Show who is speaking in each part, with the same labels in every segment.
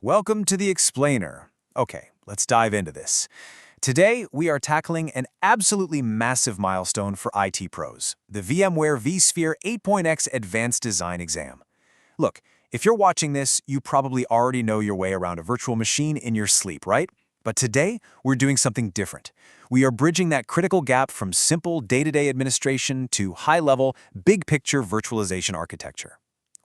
Speaker 1: Welcome to the Explainer. Okay, let's dive into this. Today, we are tackling an absolutely massive milestone for IT pros, the VMware vSphere 8.x Advanced Design exam. Look, if you're watching this, you probably already know your way around a virtual machine in your sleep, right? But today, we're doing something different. We are bridging that critical gap from simple day-to-day administration to high-level, big-picture virtualization architecture.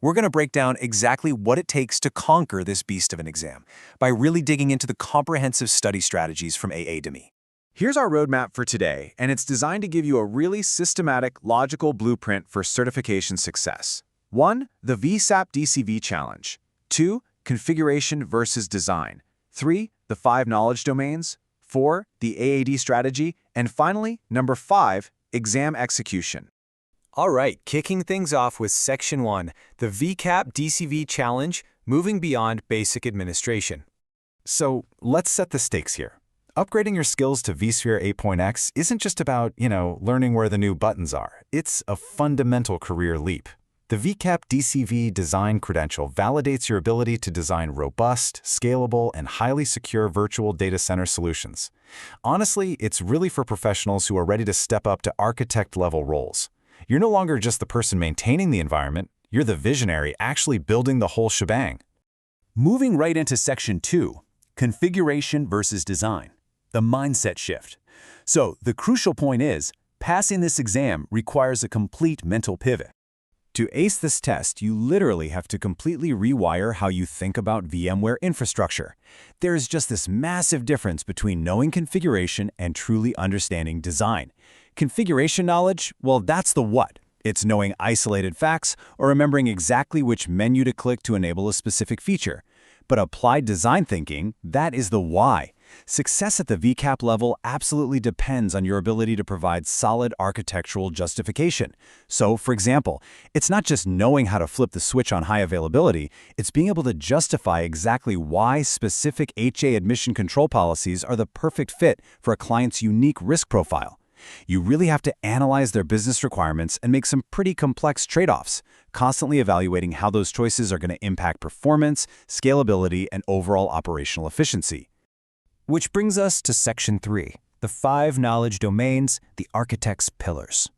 Speaker 1: We're going to break down exactly what it takes to conquer this beast of an exam by really digging into the comprehensive study strategies from AA to me.
Speaker 2: Here's our roadmap for today, and it's designed to give you a really systematic, logical blueprint for certification success. 1. The VSAP DCV Challenge. 2. Configuration versus design. 3. The 5 knowledge domains. 4. The AAD strategy. And finally, number 5, exam execution.
Speaker 1: All right, kicking things off with Section 1, the VCAP DCV Challenge, moving beyond basic administration.
Speaker 3: So let's set the stakes here. Upgrading your skills to vSphere 8.x isn't just about, learning where the new buttons are. It's a fundamental career leap. The VCAP DCV design credential validates your ability to design robust, scalable, and highly secure virtual data center solutions. Honestly, it's really for professionals who are ready to step up to architect-level roles. You're no longer just the person maintaining the environment, you're the visionary actually building the whole shebang.
Speaker 4: Moving right into Section 2, configuration versus design, the mindset shift. So the crucial point is, passing this exam requires a complete mental pivot.
Speaker 1: To ace this test, you literally have to completely rewire how you think about VMware infrastructure. There's just this massive difference between knowing configuration and truly understanding design. Configuration knowledge, well, that's the what. It's knowing isolated facts or remembering exactly which menu to click to enable a specific feature. But applied design thinking, that is the why. Success at the VCAP level absolutely depends on your ability to provide solid architectural justification. So, for example, it's not just knowing how to flip the switch on high availability, it's being able to justify exactly why specific HA admission control policies are the perfect fit for a client's unique risk profile. You really have to analyze their business requirements and make some pretty complex trade-offs, constantly evaluating how those choices are going to impact performance, scalability, and overall operational efficiency. Which brings us to Section 3, the 5 knowledge domains, the architect's pillars.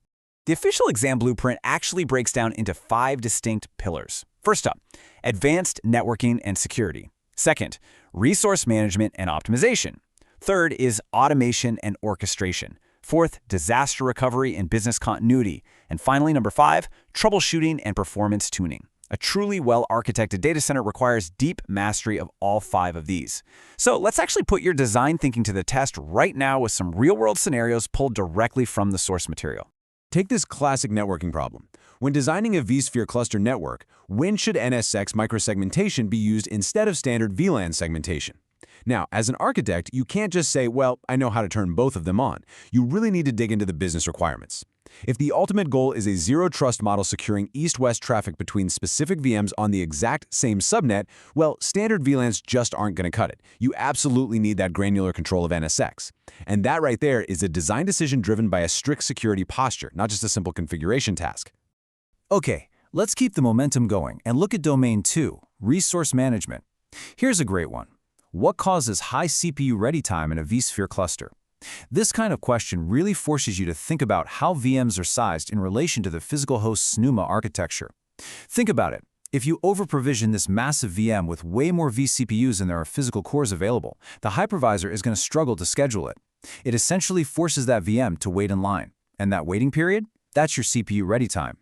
Speaker 1: The official exam blueprint actually breaks down into 5 distinct pillars. First up, advanced networking and security. Second, resource management and optimization. Third is automation and orchestration. Fourth, disaster recovery and business continuity. And finally, number 5, troubleshooting and performance tuning. A truly well-architected data center requires deep mastery of all 5 of these. So let's actually put your design thinking to the test right now with some real-world scenarios pulled directly from the source material.
Speaker 2: Take this classic networking problem. When designing a vSphere cluster network, when should NSX microsegmentation be used instead of standard VLAN segmentation? Now, as an architect, you can't just say, well, I know how to turn both of them on. You really need to dig into the business requirements. If the ultimate goal is a zero-trust model securing east-west traffic between specific VMs on the exact same subnet, well, standard VLANs just aren't going to cut it. You absolutely need that granular control of NSX. And that right there is a design decision driven by a strict security posture, not just a simple configuration task.
Speaker 1: Okay, let's keep the momentum going and look at Domain 2, resource management. Here's a great one. What causes high CPU ready time in a vSphere cluster? This kind of question really forces you to think about how VMs are sized in relation to the physical host's NUMA architecture. Think about it. If you over-provision this massive VM with way more vCPUs than there are physical cores available, the hypervisor is going to struggle to schedule it. It essentially forces that VM to wait in line. And that waiting period? That's your CPU ready time.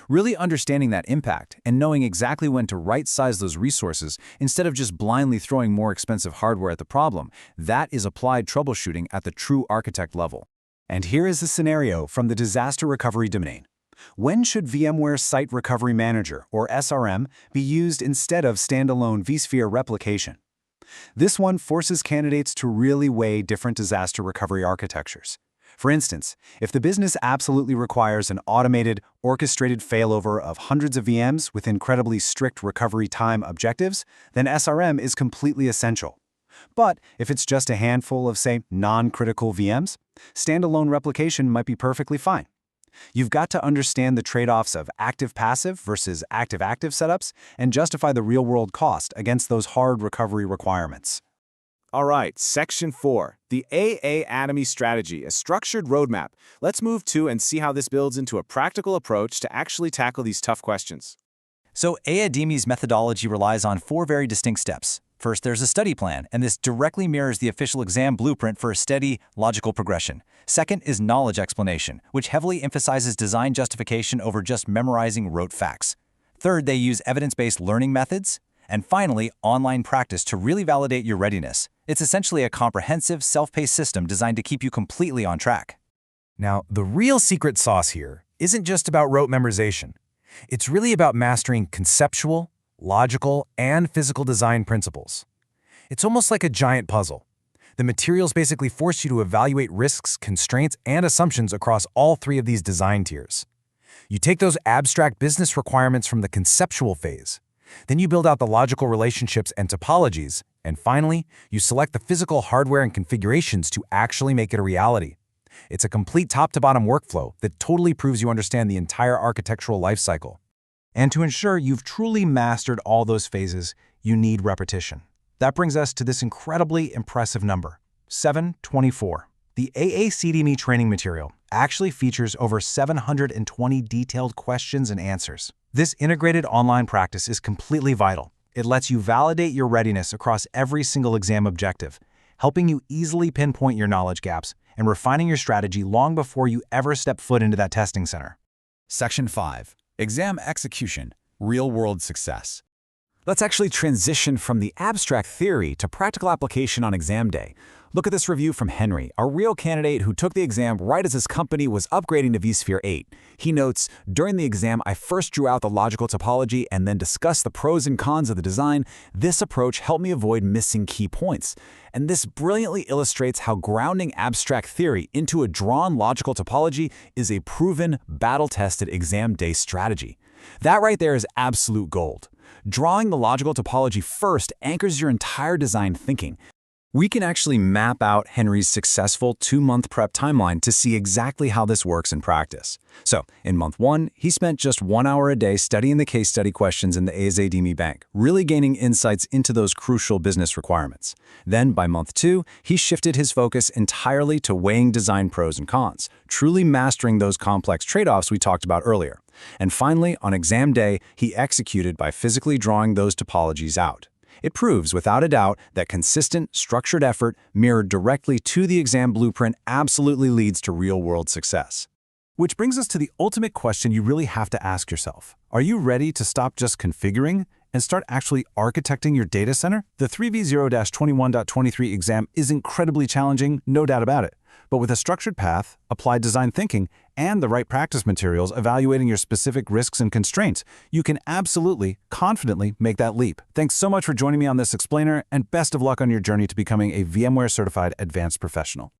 Speaker 1: Really understanding that impact and knowing exactly when to right-size those resources instead of just blindly throwing more expensive hardware at the problem, that is applied troubleshooting at the true architect level. And here is the scenario from the disaster recovery domain. When should VMware Site Recovery Manager, or SRM, be used instead of standalone vSphere replication? This one forces candidates to really weigh different disaster recovery architectures. For instance, if the business absolutely requires an automated, orchestrated failover of hundreds of VMs with incredibly strict recovery time objectives, then SRM is completely essential. But if it's just a handful of, say, non-critical VMs, standalone replication might be perfectly fine. You've got to understand the trade-offs of active-passive versus active-active setups and justify the real-world cost against those hard recovery requirements.
Speaker 2: All right, Section 4, the AA strategy, a structured roadmap. Let's move to and see how this builds into a practical approach to actually tackle these tough questions.
Speaker 5: So AADMI's methodology relies on 4 very distinct steps. First, there's a study plan, and this directly mirrors the official exam blueprint for a steady, logical progression. Second is knowledge explanation, which heavily emphasizes design justification over just memorizing rote facts. Third, they use evidence-based learning methods. And finally, online practice to really validate your readiness. It's essentially a comprehensive, self-paced system designed to keep you completely on track.
Speaker 1: Now, the real secret sauce here isn't just about rote memorization. It's really about mastering conceptual, logical, and physical design principles. It's almost like a giant puzzle. The materials basically force you to evaluate risks, constraints, and assumptions across all 3 of these design tiers. You take those abstract business requirements from the conceptual phase. Then you build out the logical relationships and topologies, and finally, you select the physical hardware and configurations to actually make it a reality. It's a complete top-to-bottom workflow that totally proves you understand the entire architectural lifecycle. And to ensure you've truly mastered all those phases, you need repetition. That brings us to this incredibly impressive number, 724. The AACDME training material actually features over 720 detailed questions and answers. This integrated online practice is completely vital. It lets you validate your readiness across every single exam objective, helping you easily pinpoint your knowledge gaps and refining your strategy long before you ever step foot into that testing center.
Speaker 4: Section 5. Exam Execution, Real-World Success.
Speaker 2: Let's actually transition from the abstract theory to practical application on exam day. Look at this review from Henry, a real candidate who took the exam right as his company was upgrading to vSphere 8. He notes, "During the exam, I first drew out the logical topology and then discussed the pros and cons of the design. This approach helped me avoid missing key points." And this brilliantly illustrates how grounding abstract theory into a drawn logical topology is a proven, battle-tested exam day strategy. That right there is absolute gold. Drawing the logical topology first anchors your entire design thinking.
Speaker 1: We can actually map out Henry's successful 2-month prep timeline to see exactly how this works in practice. So, in month 1, he spent just 1 hour a day studying the case study questions in the AADME bank, really gaining insights into those crucial business requirements. Then, by month 2, he shifted his focus entirely to weighing design pros and cons, truly mastering those complex trade-offs we talked about earlier. And finally, on exam day, he executed by physically drawing those topologies out. It proves, without a doubt, that consistent, structured effort mirrored directly to the exam blueprint absolutely leads to real-world success. Which brings us to the ultimate question you really have to ask yourself. Are you ready to stop just configuring and start actually architecting your data center? The 3V0-21.23 exam is incredibly challenging, no doubt about it. But with a structured path, applied design thinking, and the right practice materials evaluating your specific risks and constraints, you can absolutely, confidently make that leap. Thanks so much for joining me on this explainer, and best of luck on your journey to becoming a VMware Certified Advanced Professional.